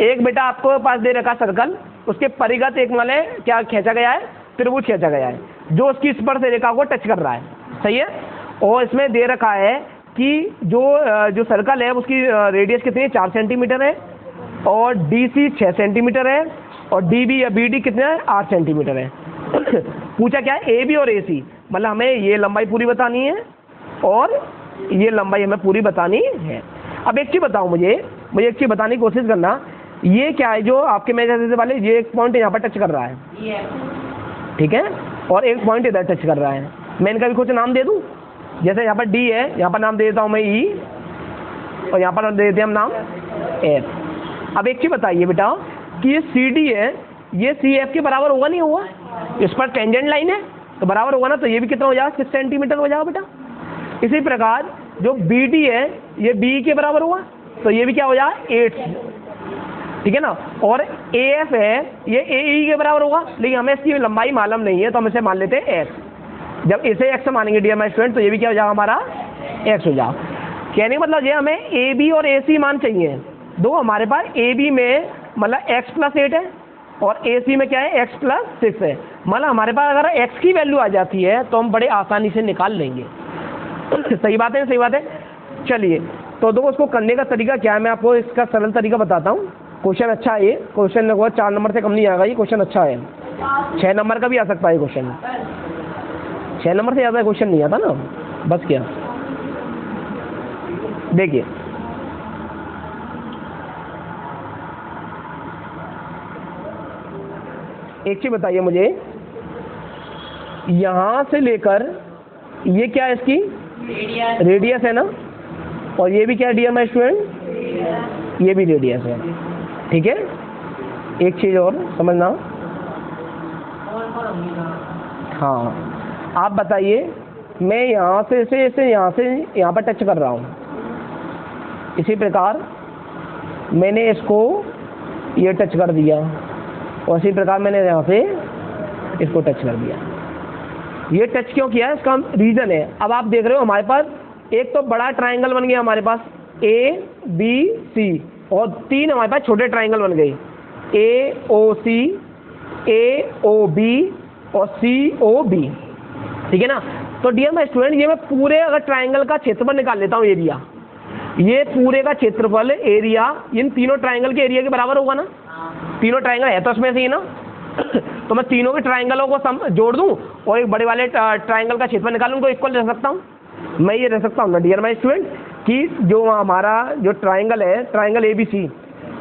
एक बेटा आपको पास दे रखा सर्कल, उसके परिगत एक मतलब क्या खींचा गया है, त्रिभुज खींचा गया है जो उसकी स्पर्श रेखा को टच कर रहा है, सही है। और इसमें दे रखा है कि जो सर्कल है उसकी रेडियस कितनी है 4 सेंटीमीटर है और DC 6 सेंटीमीटर है और DB या BD कितना है 8 सेंटीमीटर है। पूछा क्या है AB और AC, मतलब हमें ये लंबाई पूरी बतानी है और ये लंबाई हमें पूरी बतानी है। अब एक चीज़ बताओ, मुझे एक चीज़ बताने की कोशिश करना, ये क्या है जो आपके मेरे वाले, ये एक पॉइंट यहाँ पर टच कर रहा है, ठीक है, और एक पॉइंट इधर टच कर रहा है। मैं इनका भी कुछ नाम दे दूँ, जैसे यहाँ पर D है, यहाँ पर नाम दे देता हूँ मैं E और यहाँ पर दे देते हैं हम नाम F। अब एक चीज़ बताइए बेटा कि ये CD है, ये CF के बराबर होगा नहीं होगा, इस पर टेंजेंट लाइन है तो बराबर होगा ना, तो ये भी कितना हो जाएगा 6 सेंटीमीटर हो जाएगा बेटा। इसी प्रकार जो BD है ये BE के बराबर होगा, तो ये भी क्या हो जाएगा 8, ठीक है ना। और AF है ये AE के बराबर होगा, लेकिन हमें इसकी लंबाई मालूम नहीं है तो हम इसे मान लेते हैं X। जब इसे X मानेंगे डियर माय स्टूडेंट, तो ये भी क्या हो जाएगा हमारा X हो जाएगा। कहने का मतलब ये हमें AB और AC मान चाहिए, दो हमारे पास AB में मतलब x+8 है और AC में क्या है x+6 है, मतलब हमारे पास अगर x की वैल्यू आ जाती है तो हम बड़े आसानी से निकाल लेंगे। सही बात है, सही बात है। चलिए तो दो उसको करने का तरीका क्या है, मैं आपको इसका सरल तरीका बताता हूँ। क्वेश्चन अच्छा है, ये क्वेश्चन लगभग 4 नंबर से कम नहीं आएगा, ये क्वेश्चन अच्छा है। 6 नंबर का भी आ सकता है क्वेश्चन, 6 नंबर से ज़्यादा क्वेश्चन नहीं आता ना, बस क्या। देखिए एक चीज बताइए मुझे, यहाँ से लेकर ये क्या है इसकी रेडियस है ना, और ये भी क्या है डियर माय स्टूडेंट, ये भी रेडियस है, ठीक है। एक चीज़ और समझना, हाँ आप बताइए, मैं यहाँ से इसे यहाँ पर टच कर रहा हूँ, इसी प्रकार मैंने इसको ये टच कर दिया और इसी प्रकार मैंने यहाँ से इसको टच कर दिया। ये टच क्यों किया, इसका रीज़न है। अब आप देख रहे हो हमारे पास एक तो बड़ा ट्रायंगल बन गया हमारे पास ABC और 3 हमारे पास छोटे ट्रायंगल बन गए AOC, AOB और COB, ठीक है ना। तो डियर माय स्टूडेंट, ये मैं पूरे अगर ट्रायंगल का क्षेत्रफल निकाल लेता हूँ, एरिया, ये पूरे का क्षेत्रफल एरिया इन तीनों ट्रायंगल के एरिया के बराबर होगा ना, तीनों ट्रायंगल है तो उसमें से ही ना। तो मैं तीनों के ट्रायंगलों को जोड़ दूं और एक बड़े वाले ट्रायंगल का क्षेत्रफल निकालूं तो इक्वल रह सकता हूं, मैं ये रह सकता हूं ना डियर माय स्टूडेंट, कि जो हमारा जो ट्रायंगल है, triangle ABC,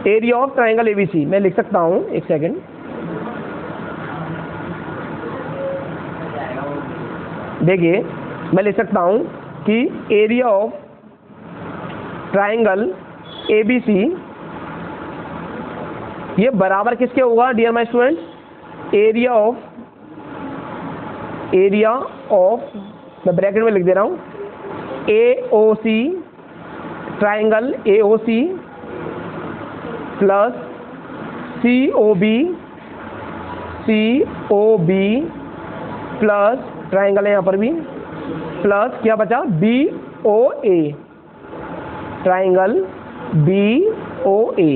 area of triangle ABC मैं लिख सकता हूं, एक सेकेंड, देखिए मैं लिख सकता हूं कि एरिया ऑफ ट्रायंगल ABC ये बराबर किसके होगा dear my student, area of मैं ब्रैकेट में लिख दे रहा हूँ AOC, triangle AOC plus COB plus triangle है यहाँ पर भी, प्लस क्या बचा BOA, ट्रायंगल BOA।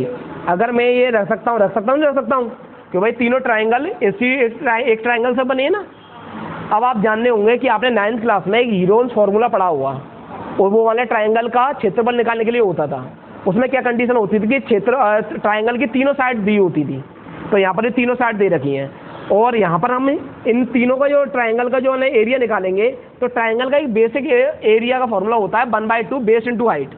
अगर मैं ये रख सकता हूँ कि भाई तीनों ट्रायंगल एक ट्रायंगल से बने हैं ना। अब आप जानने होंगे कि आपने 9th क्लास में एक हीरोन्स फॉर्मूला पढ़ा हुआ और वो वाले ट्रायंगल का क्षेत्रफल निकालने के लिए होता था। उसमें क्या कंडीशन होती थी कि ट्रायंगल की तीनों साइड दी होती थी, तो यहाँ पर ये तीनों साइड दे रखी हैं और यहाँ पर हम इन तीनों का जो ट्रायंगल का जो है एरिया निकालेंगे, तो ट्रायंगल का एक बेसिक एरिया का फॉर्मूला होता है 1/2 बेस इंटू हाइट।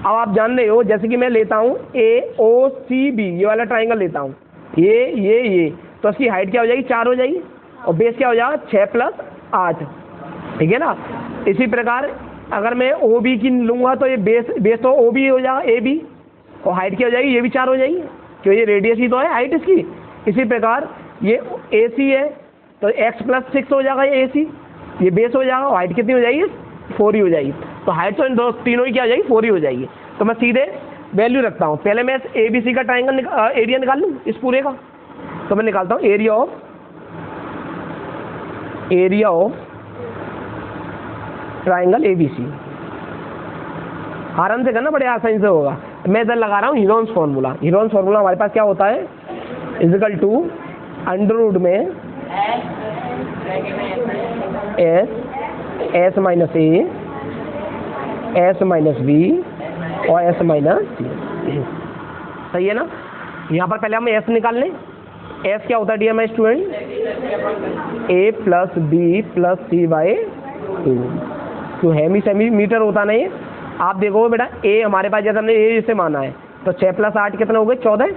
अब आप जान रहे हो, जैसे कि मैं लेता हूँ AOCB, ये वाला ट्राइंगल लेता हूँ, ये तो इसकी हाइट क्या हो जाएगी, 4 हो जाएगी, और बेस क्या हो जाएगा, 6 + 8, ठीक है ना। इसी प्रकार अगर मैं OB की लूँगा तो ये बेस तो OB हो जाएगा, AB, और हाइट क्या हो जाएगी, ये भी 4 हो जाएगी, क्योंकि ये रेडियस ही तो है हाइट इसकी। इसी प्रकार ये AC है तो x + 6 हो जाएगा ये AC, ये बेस हो जाएगा, और हाइट कितनी हो जाएगी, 4 ही हो जाएगी। तो हाइट तो इन तीनों की क्या हो जाएगी, 4 ही हो जाएगी। तो मैं सीधे वैल्यू रखता हूँ, पहले मैं ABC का ट्राइंगल एरिया निकाल लूँ इस पूरे का, तो मैं निकालता हूँ एरिया ऑफ ट्राइंगल ABC। आराम से करना, बड़े आसानी से होगा। मैं इधर लगा रहा हूँ हीरोन्स फार्मूला। हीरोन्स फार्मूला हमारे पास क्या होता है, इक्वल टू अंडर में S minus A, S minus B और S माइनस C, सही है ना। यहाँ पर पहले हम S निकाल लें। S क्या होता है dear my student, A + B + C/2, तो हेमी सेमी-मीटर होता नहीं है। आप देखो बेटा, A हमारे पास जैसे हमने A इसे माना है, तो 6 + 8 कितना हो गए, 14,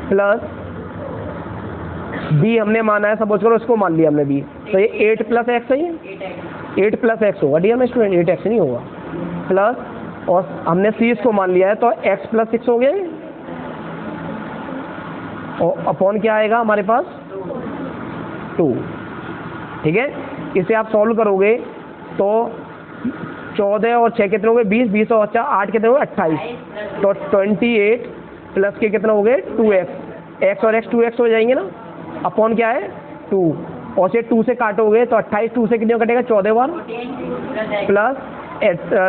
प्लस B हमने माना है, सपोज करो इसको मान लिया हमने B, तो ये 8 + x है, ये 8 + x होगा डियर माय स्टूडेंट, 8x नहीं होगा, प्लस और हमने C इसको मान लिया है तो x + 6 हो गया, और अपॉन क्या आएगा हमारे पास, 2, ठीक है। इसे आप सॉल्व करोगे तो 14 और 6 कितने हो गए, 20, 20 और 8 कितने हो गए, 28, तो 28 प्लस के कितने हो गए, 2x, x और x 2x हो जाएंगे ना, अपॉन क्या है, 2, और से 2 से काटोगे तो 28 2 से कितने कटेगा, 14 बार, प्लस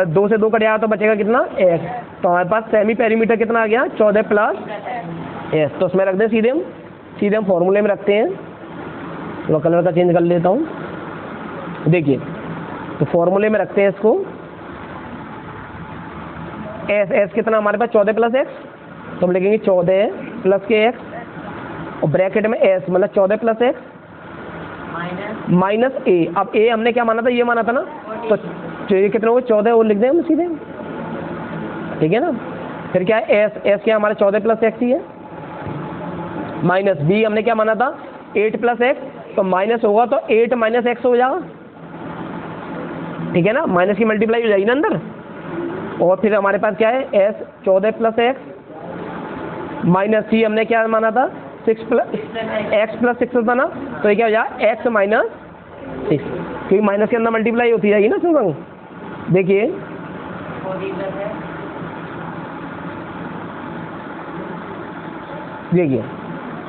2 से 2 कटेगा तो बचेगा कितना, x। तो हमारे पास सेमी पेरीमीटर कितना आ गया, 14 + s। तो उसमें रख दें, सीधे हम फॉर्मूले में रखते हैं। तो कलर का चेंज कर लेता हूँ, देखिए, तो फॉर्मूले में रखते हैं इसको, s कितना हमारे पास, 14 + x, तो हम लिखेंगे 14 + के x, और ब्रैकेट में s मतलब 14 + x माइनस a। अब a हमने क्या माना था, ये माना था ना, तो ये कितने हो गए, 14, और लिख दें हम सीधे, ठीक है ना। फिर क्या है, s क्या हमारा 14 + x ही है, माइनस b हमने क्या माना था, 8 + x, तो माइनस होगा तो 8 - x हो जाएगा, ठीक है ना, माइनस की मल्टीप्लाई हो जाएगी ना अंदर। और फिर हमारे पास क्या है, s 14 + x माइनस c हमने क्या माना था, 6 + x + 6 होता ना, तो ये क्या हो जाएगा, x - 6, क्योंकि माइनस के अंदर मल्टीप्लाई होती जाएगी ना सुन, देखिए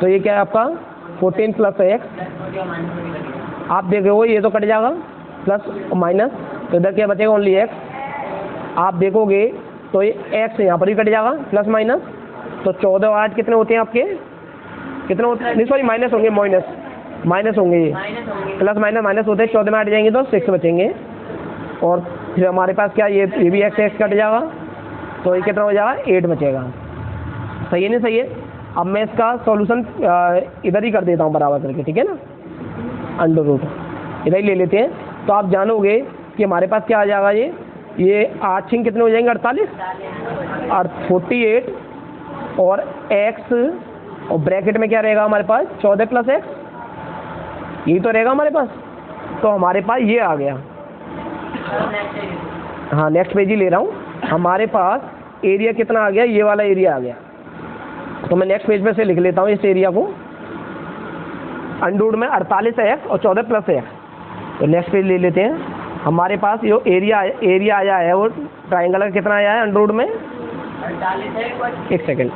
तो ये क्या है आपका 14 + x, आप देख रहे हो ये तो कट जाएगा, प्लस माइनस, तो इधर क्या बचेगा, ओनली x। आप देखोगे तो ये x यहाँ पर भी कट जाएगा, प्लस माइनस, तो 14 और 8 कितने होते हैं आपके, कितने होते हैं, नहीं सॉरी माइनस होंगे, माइनस होंगे ये, प्लस माइनस होते हैं, 14 में 8 जाएंगे तो 6 बचेंगे, और फिर हमारे पास क्या, ये भी x कट जाएगा, तो ये कितना हो जाएगा, 8 बचेगा, सही है नहीं सही है। अब मैं इसका सॉल्यूशन इधर ही कर देता हूँ बराबर करके, ठीक है ना, अंडर रूट इधर ही ले लेते हैं। तो आप जानोगे कि हमारे पास क्या आ जाएगा, ये 8 छिंग कितने हो जाएंगे, 48 और 48, और x, और ब्रैकेट में क्या रहेगा हमारे पास, 14 + x, यही तो रहेगा हमारे पास। तो हमारे पास ये आ गया, हाँ नेक्स्ट पेज ही ले रहा हूँ। हमारे पास एरिया कितना आ गया, ये वाला एरिया आ गया। तो मैं नेक्स्ट पेज पे से लिख लेता हूँ इस एरिया को, अंडर में 48x और 14 + x। तो नेक्स्ट पेज ले लेते हैं। हमारे पास जो एरिया आया है वो ट्राइंगल का कितना आया है, अंडर में 48, एक सेकेंड,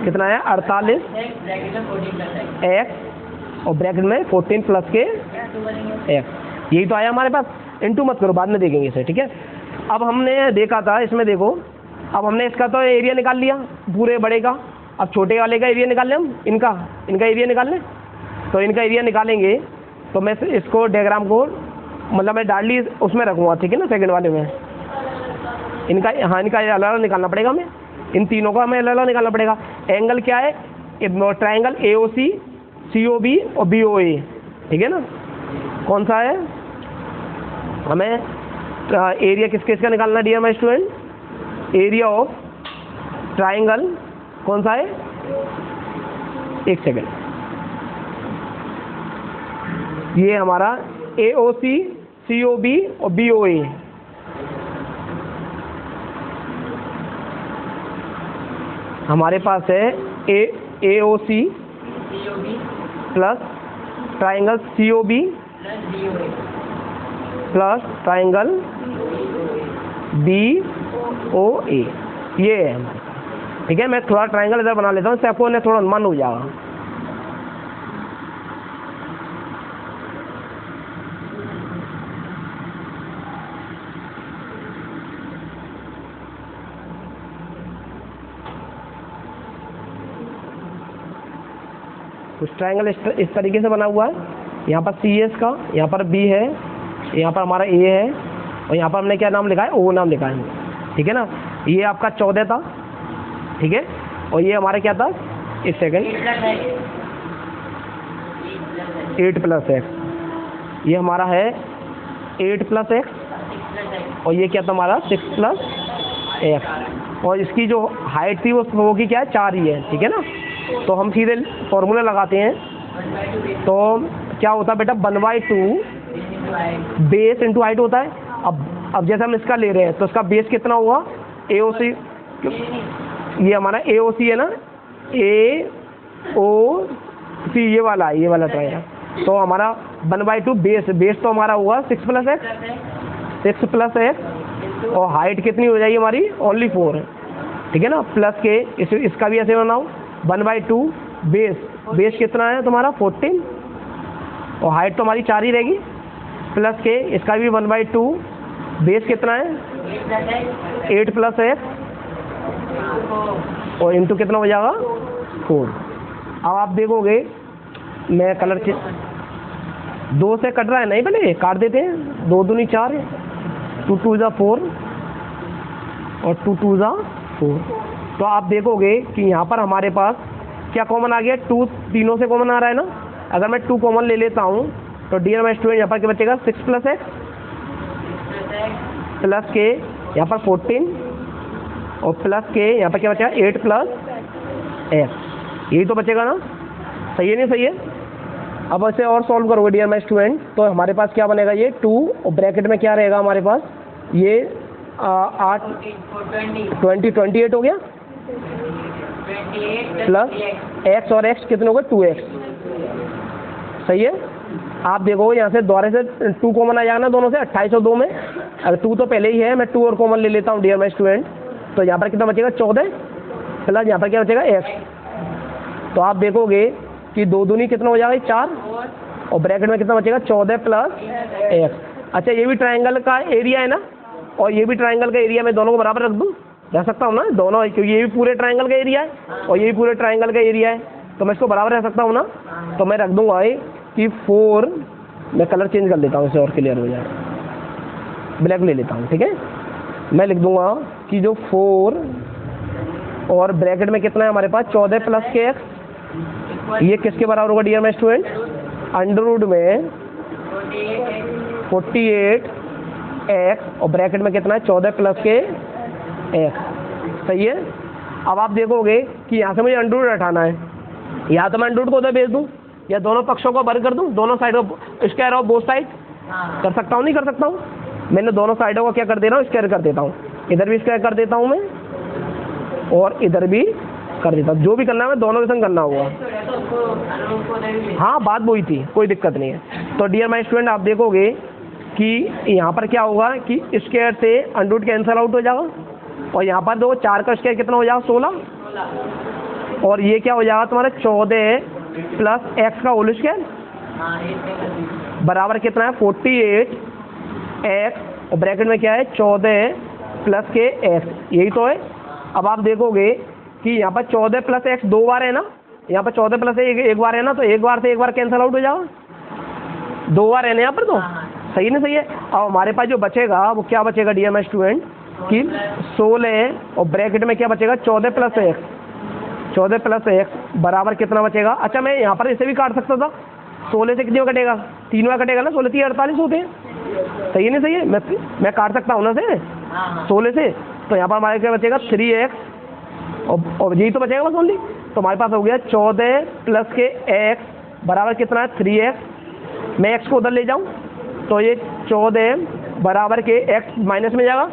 कितना आया, 48 x और ब्रैकेट में 14 + के x, यही तो आया हमारे पास। इनटू मत करो, बाद में देखेंगे इसे, ठीक है। अब हमने देखा था, इसमें देखो, अब हमने इसका तो एरिया निकाल लिया पूरे बड़े का, अब छोटे वाले का एरिया निकाल लें हम, इनका एरिया निकाल लें। तो इनका एरिया निकालेंगे तो मैं इसको डायग्राम को मतलब मैं डार्ली उसमें रखूँगा, ठीक है ना, सेकंड वाले में। इनका अलग अलग निकालना पड़ेगा हमें, इन तीनों का हमें अलग अलग निकालना पड़ेगा। एंगल क्या है, ट्राइंगल AOC, COB और BOA, ठीक है ना। कौन सा है, हमें एरिया किस किस का निकालना dear my student? Area of triangle कौन सा है? एक सेकेंड, ये हमारा AOC, COB और BOA। हमारे पास है AOC plus triangle COB plus triangle BOA, ये है हमारे पास। ठीक है, मैं थोड़ा ट्राइंगल इधर बना लेता हूँ, इससे आपको थोड़ा अनुमान हो जाएगा। कुछ ट्राइंगल इस तरीके से बना हुआ है, यहाँ पर CS का, यहाँ पर B है, यहाँ पर हमारा A है, और यहाँ पर हमने क्या नाम लिखा है? O नाम लिखा है। ठीक है ना, ये आपका 14 था। ठीक है, और ये हमारा क्या था? एक सेकेंड, 8 प्लस x, ये हमारा है 8 प्लस x, और ये क्या था हमारा? 6 प्लस x, और इसकी जो हाइट थी वो होगी क्या है? 4 ही है। ठीक है ना, तो हम सीधे फॉर्मूला लगाते हैं। तो क्या होता है बेटा? 1/2 बेस इंटू हाइट होता है। अब जैसे हम इसका ले रहे हैं तो इसका बेस कितना हुआ? AOC, ये हमारा AOC है ना, AOC ये वाला ट्राइंगल, तो हमारा 1/2 बेस तो हमारा हुआ 6 प्लस x, और हाइट कितनी हो जाएगी हमारी? ओनली 4 है। ठीक है ना, प्लस के इसका भी ऐसे बनाओ, 1/2 बेस कितना है तुम्हारा? 14, और हाइट तो हमारी 4 ही रहेगी, प्लस के इसका भी 1/2 बेस कितना है? 8 प्लस x, और इंटू कितना हो जाएगा? 4। अब आप देखोगे, मैं कलर 2 से कट रहा है, नहीं पहले काट देते हैं, 2 दूनी 4 है, 2 2 जा 4 और 2 2 जा 4। तो आप देखोगे कि यहाँ पर हमारे पास क्या कॉमन आ गया? 2 तीनों से कॉमन आ रहा है ना। अगर मैं 2 कॉमन ले लेता हूँ तो डियर माय स्टूडेंट यहाँ पर क्या बचेगा? 6 प्लस x प्लस के यहाँ पर 14, और प्लस के यहाँ पर क्या बचेगा? 8 प्लस x, यही तो बचेगा ना। सही है नहीं सही है? अब ऐसे और सॉल्व करोगे डियर माय स्टूडेंट, तो हमारे पास क्या बनेगा? ये 2, और ब्रैकेट में क्या रहेगा हमारे पास? ये 8 28 हो गया, प्लस x, और x कितने हो गए? 2x। सही है? आप देखो यहाँ से दोबारा से 2 कॉमन आ जाएगा ना दोनों से, 28 और 2 में। अगर 2 तो पहले ही है, मैं 2 और कॉमन ले लेता हूँ डियर माय स्टूडेंट, तो यहाँ पर कितना बचेगा? 14 प्लस यहाँ पर क्या बचेगा? x। तो आप देखोगे कि 2 दूनी कितना हो जाएगा? 4, और ब्रैकेट में कितना बचेगा? 14 प्लस x। अच्छा, ये भी ट्राइंगल का एरिया है ना, और ये भी ट्राइंगल का एरिया, मैं दोनों को बराबर रख दूँ? रख सकता हूँ ना दोनों, क्योंकि ये भी पूरे ट्राइंगल का एरिया है और ये भी पूरे ट्राइंगल का एरिया है, तो मैं इसको बराबर रख सकता हूँ ना। तो मैं रख दूंगा कि 4, मैं कलर चेंज कर देता हूँ इसे और क्लियर हो जाए, ब्लैक ले लेता हूँ। ठीक है, मैं लिख दूंगा कि जो 4 और ब्रैकेट में कितना है हमारे पास? 14 प्लस के x, ये किसके बराबर होगा dear my student? Under root में 48 x, और ब्रैकेट में कितना है? 14 प्लस के x। सही है? अब आप देखोगे कि यहाँ से मुझे अंडर रूट हटाना है, या तो मैं अंडर रूट को उधर भेज दूँ, या दोनों पक्षों को वर्ग कर दूँ, दोनों साइड को स्क्वायर ऑफ बोथ साइड कर सकता हूँ, नहीं कर सकता हूँ? मैंने दोनों साइडों को क्या कर दे रहा हूँ? स्क्वायर कर देता हूँ। इधर भी स्क्वायर कर देता हूँ मैं, और इधर भी कर देता हूँ। जो भी करना है मैं दोनों के संग करना होगा। हाँ, बात वही थी, कोई दिक्कत नहीं है। तो डियर माय स्टूडेंट, आप देखोगे कि यहाँ पर क्या होगा कि स्क्वायर से अंडर रूट कैंसल आउट हो जाएगा, और यहाँ पर दो 4 का स्क्वायर कितना हो जाएगा? 16, और ये क्या हो जाएगा तुम्हारा? 14 प्लस x का होल स्क्वायर बराबर कितना है? 48 x, और ब्रैकेट में क्या है? 14 प्लस के x, यही तो है। अब आप देखोगे कि यहाँ पर 14 प्लस x 2 बार है ना, यहाँ पर 14 प्लस एक बार है ना, तो एक बार से एक बार कैंसल आउट हो जाएगा, 2 बार है ना यहाँ पर। तो सही नहीं सही है? अब हमारे पास जो बचेगा वो क्या बचेगा डियर माय स्टूडेंट कि 16, और ब्रैकेट में क्या बचेगा? 14 प्लस x, 14 प्लस x बराबर कितना बचेगा? अच्छा, मैं यहाँ पर इसे भी काट सकता था, 16 से कितनी कटेगा? 3 कटेगा ना, 16 3 48 होते हैं। सही नहीं सही है? मैं काट सकता हूँ ना से 16 से, तो यहाँ पर हमारे क्या बचेगा 3x और यही तो बचेगा बस ओनली। तो हमारे पास हो गया 14 प्लस के x बराबर कितना है 3x। मैं x को उधर ले जाऊँ तो ये 14 बराबर के x माइनस में जाएगा,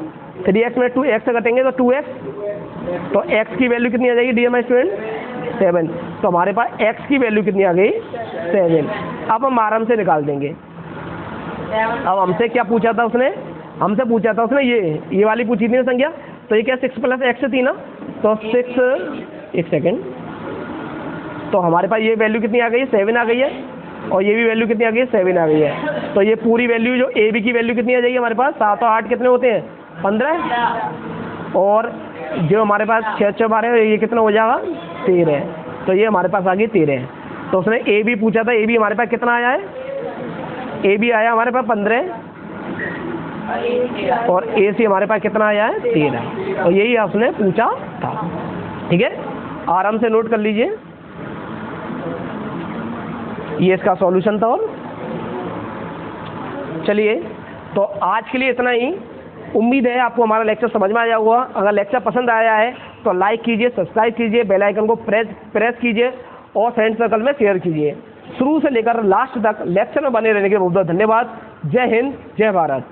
3x में 2x से कटेंगे तो 2x, तो x की वैल्यू कितनी आ जाएगी डियर माय स्टूडेंट 7। तो हमारे पास x की वैल्यू कितनी आ गई 7। अब हम आराम से निकाल देंगे। अब हमसे क्या पूछा था उसने, हमसे पूछा था उसने ये वाली पूछी थी ना संख्या, तो ये क्या 6 प्लस x थी ना, तो 6 एक सेकेंड, तो हमारे पास ये वैल्यू कितनी आ गई 7 आ गई है, और ये भी वैल्यू कितनी आ गई है 7 आ गई है। तो ये पूरी वैल्यू जो ए बी की वैल्यू कितनी आ जाएगी हमारे पास 7 और 8 कितने होते हैं 15, और जो हमारे पास 6 6 12 ये कितना हो जाएगा 13। तो ये हमारे पास आ गई 13। तो उसने ए बी पूछा था, ए बी हमारे पास कितना आया है, ए बी आया हमारे पास 15 और ए सी हमारे पास कितना आया है 13। और यही आपने पूछा था। ठीक है, आराम से नोट कर लीजिए, ये इसका सॉल्यूशन था। और चलिए, तो आज के लिए इतना ही। उम्मीद है आपको हमारा लेक्चर समझ में आया होगा। अगर लेक्चर पसंद आया है तो लाइक कीजिए, सब्सक्राइब कीजिए, बेल आइकन को प्रेस कीजिए और फ्रेंड सर्कल में शेयर कीजिए। शुरू से लेकर लास्ट तक लेक्चर में बने रहने के लिए बहुत बहुत धन्यवाद। जय हिंद, जय भारत।